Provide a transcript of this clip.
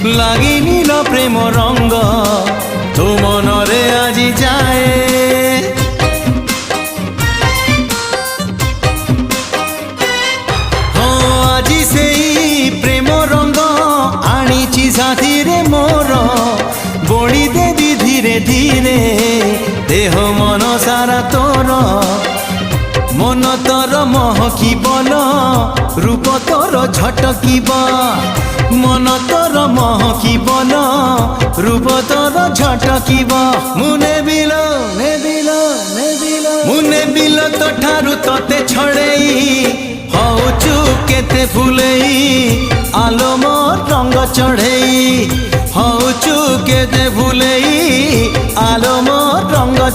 লাগিনি ল প্রেম রঙ্গ তো মনরে আজি যায় আজি সেই প্রেম রঙ্গ আনিছি সাথীরে মোর বড়ি দেবি ধীরে ধীরে দেহ মন সারা তোর মন তোর মহকিবল রূপ তোর ঝটকিব মন তোর মহকিবল রূপ তোর ঝটকিব মুনে বিল মুনে বিল তো ঠারু তোতে ছড়েই হউচু কেতে ফুলেই আলো মোর রঙ্গ চढ़ेई হউচু কেতে ফুলেই আলো মোর রঙ্গ